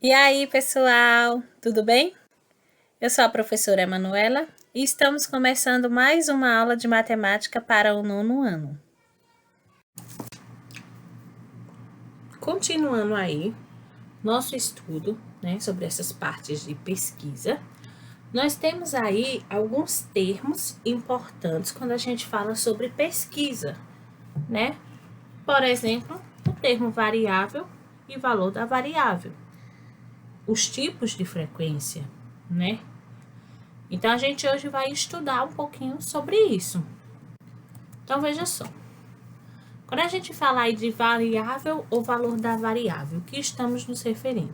E aí, pessoal, tudo bem? Eu sou a professora Emanuela e estamos começando mais uma aula de matemática para o 9º ano. Continuando aí nosso estudo, sobre essas partes de pesquisa, nós temos aí alguns termos importantes quando a gente fala sobre pesquisa, né? Por exemplo, o termo variável e valor da variável. Os tipos de frequência, né? Então, a gente hoje vai estudar um pouquinho sobre isso. Então, veja só. Quando a gente fala aí de variável ou valor da variável, o que estamos nos referindo?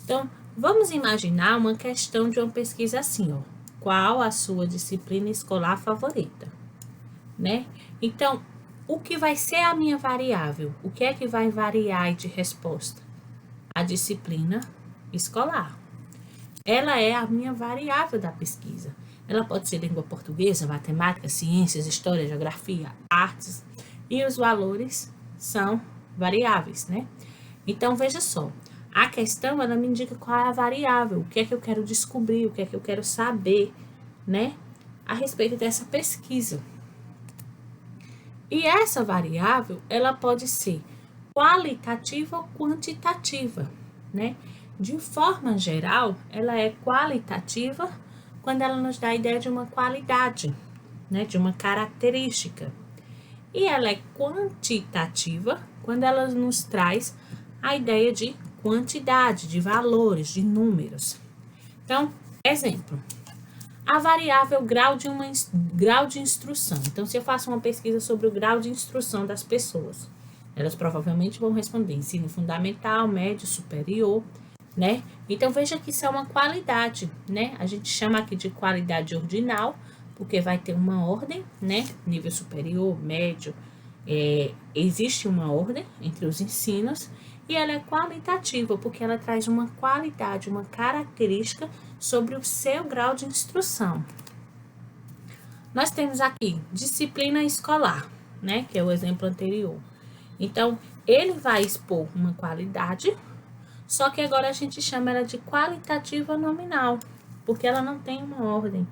Então, vamos imaginar uma questão de uma pesquisa assim, ó. Qual a sua disciplina escolar favorita? Né? Então, o que vai ser a minha variável? O que é que vai variar aí de resposta? A disciplina escolar. Ela é a minha variável da pesquisa. Ela pode ser língua portuguesa, matemática, ciências, história, geografia, artes. E os valores são variáveis, né? Então, veja só. A questão, ela me indica qual é a variável. O que é que eu quero descobrir, o que é que eu quero saber, né? A respeito dessa pesquisa. E essa variável, ela pode ser qualitativa ou quantitativa, né? De forma geral, ela é qualitativa quando ela nos dá a ideia de uma qualidade, né? De uma característica. E ela é quantitativa quando ela nos traz a ideia de quantidade, de valores, de números. Então, exemplo. A variável grau de instrução. Então, se eu faço uma pesquisa sobre o grau de instrução das pessoas, elas provavelmente vão responder ensino fundamental, médio, superior, né? Então, veja que isso é uma qualidade, né? A gente chama aqui de qualidade ordinal, porque vai ter uma ordem, né? Nível superior, médio, existe uma ordem entre os ensinos, e ela é qualitativa, porque ela traz uma qualidade, uma característica sobre o seu grau de instrução. Nós temos aqui disciplina escolar, né? Que é o exemplo anterior. Então, ele vai expor uma qualidade, só que agora a gente chama ela de qualitativa nominal, porque ela não tem uma ordem.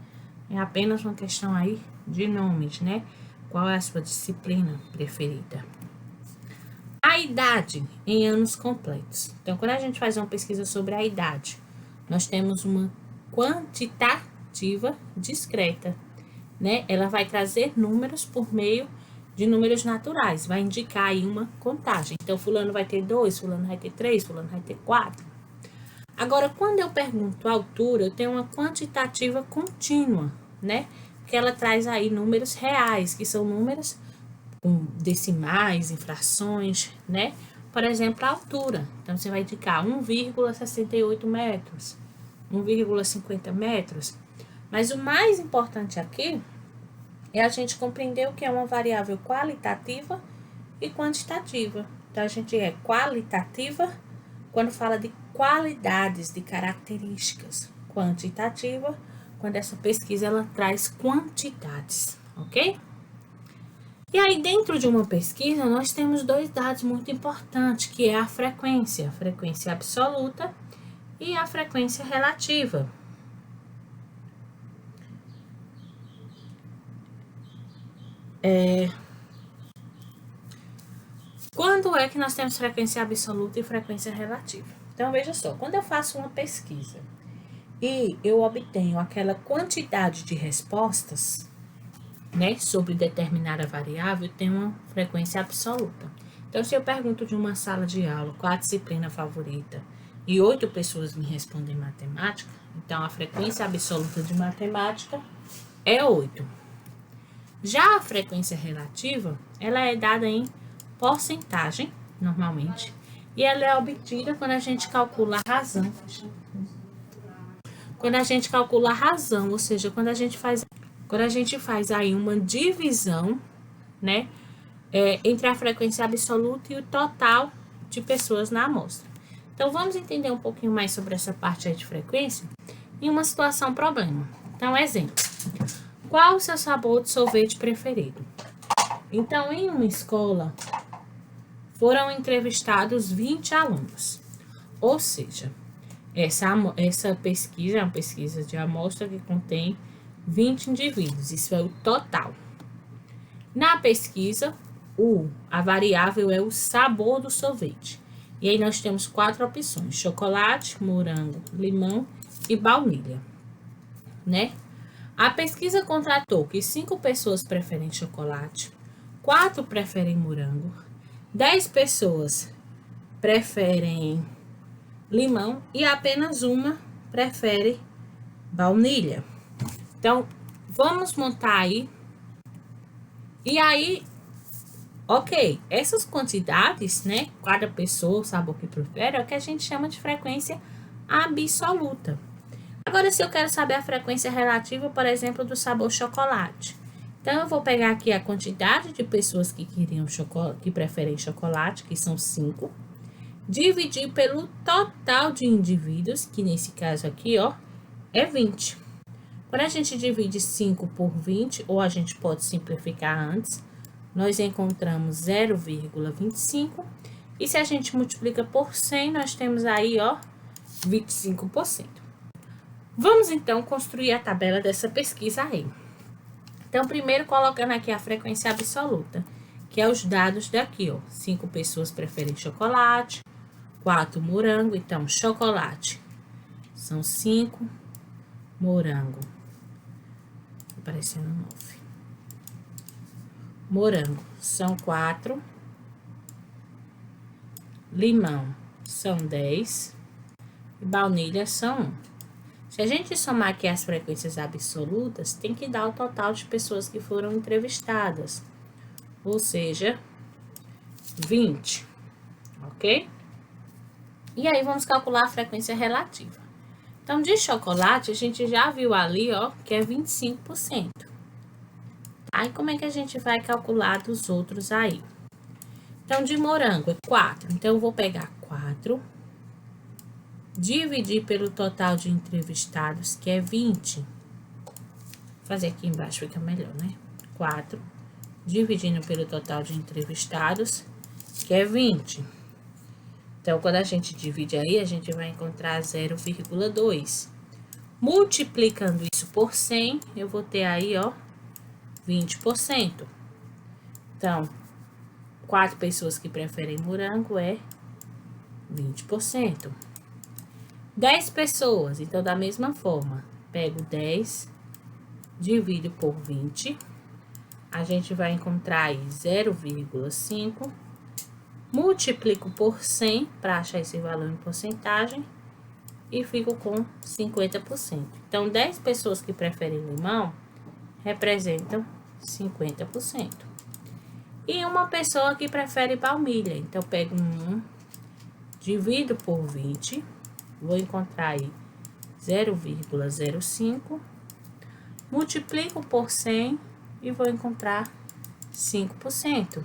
É apenas uma questão aí de nomes, né? Qual é a sua disciplina preferida? A idade em anos completos. Então, quando a gente faz uma pesquisa sobre a idade, nós temos uma quantitativa discreta, né? Ela vai trazer números por meio de números naturais, vai indicar aí uma contagem. Então, fulano vai ter 2, fulano vai ter 3, fulano vai ter 4. Agora, quando eu pergunto a altura, eu tenho uma quantitativa contínua, né? Que ela traz aí números reais, que são números com decimais, infrações, né? Por exemplo, a altura. Então, você vai indicar 1,68 metros, 1,50 metros. Mas o mais importante aqui é a gente compreender o que é uma variável qualitativa e quantitativa. Então, a gente é qualitativa quando fala de qualidades, de características. Quantitativa, quando essa pesquisa ela traz quantidades, ok? E aí, dentro de uma pesquisa, nós temos dois dados muito importantes, que é a frequência absoluta e a frequência relativa. Quando é que nós temos frequência absoluta e frequência relativa? Então, veja só, quando eu faço uma pesquisa e eu obtenho aquela quantidade de respostas, né, sobre determinada variável, tem uma frequência absoluta. Então, se eu pergunto de uma sala de aula qual a disciplina favorita e 8 pessoas me respondem matemática, então a frequência absoluta de matemática é 8. Já a frequência relativa, ela é dada em porcentagem, normalmente, e ela é obtida quando a gente calcula a razão. Quando a gente calcula a razão, ou seja, quando a gente faz aí uma divisão, né, entre a frequência absoluta e o total de pessoas na amostra. Então, vamos entender um pouquinho mais sobre essa parte aí de frequência em uma situação problema. Então, exemplo. Qual o seu sabor de sorvete preferido? Então, em uma escola, foram entrevistados 20 alunos. Ou seja, Essa pesquisa é uma pesquisa de amostra que contém 20 indivíduos. Isso é o total. Na pesquisa, a variável é o sabor do sorvete. E aí nós temos 4 opções: chocolate, morango, limão e baunilha, né? A pesquisa contratou que 5 pessoas preferem chocolate, 4 preferem morango, 10 pessoas preferem limão e apenas uma prefere baunilha. Então, vamos montar aí. E aí, ok, essas quantidades, né? Cada pessoa, o sabor que prefere, é o que a gente chama de frequência absoluta. Agora, se eu quero saber a frequência relativa, por exemplo, do sabor chocolate. Então, eu vou pegar aqui a quantidade de pessoas que preferem chocolate, que são 5, dividir pelo total de indivíduos, que nesse caso aqui, ó, é 20. Quando a gente divide 5 por 20, ou a gente pode simplificar antes, nós encontramos 0,25. E se a gente multiplica por 100, nós temos aí, ó, 25%. Vamos, então, construir a tabela dessa pesquisa aí. Então, primeiro colocando aqui a frequência absoluta, que é os dados daqui, ó. 5 pessoas preferem chocolate, 4 morango. Então, chocolate são 5, morango, aparecendo 9. Morango são 4, limão são 10 e baunilha são 1. Se a gente somar aqui as frequências absolutas, tem que dar o total de pessoas que foram entrevistadas, ou seja, 20, ok? E aí, vamos calcular a frequência relativa. Então, de chocolate, a gente já viu ali, ó, que é 25%. Aí, como é que a gente vai calcular dos outros aí? Então, de morango é 4. Então, eu vou pegar 4, dividir pelo total de entrevistados, que é 20. Vou fazer aqui embaixo, fica melhor, né? 4, dividindo pelo total de entrevistados, que é 20. Então, quando a gente divide aí, a gente vai encontrar 0,2. Multiplicando isso por 100, eu vou ter aí, ó, 20%. Então, 4 pessoas que preferem morango é 20%. 10 pessoas, então, da mesma forma, pego 10, divido por 20, a gente vai encontrar aí 0,5, multiplico por 100 para achar esse valor em porcentagem e fico com 50%. Então, 10 pessoas que preferem limão representam 50%. E uma pessoa que prefere baunilha, então, pego 1, divido por 20, vou encontrar aí 0,05, multiplico por 100 e vou encontrar 5%.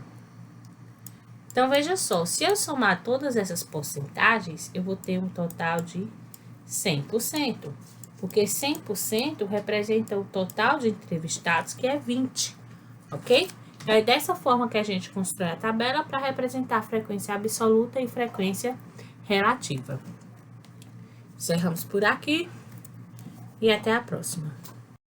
Então, veja só, se eu somar todas essas porcentagens, eu vou ter um total de 100%, porque 100% representa o total de entrevistados, que é 20, ok? Então, é dessa forma que a gente constrói a tabela para representar frequência absoluta e frequência relativa. Encerramos por aqui e até a próxima.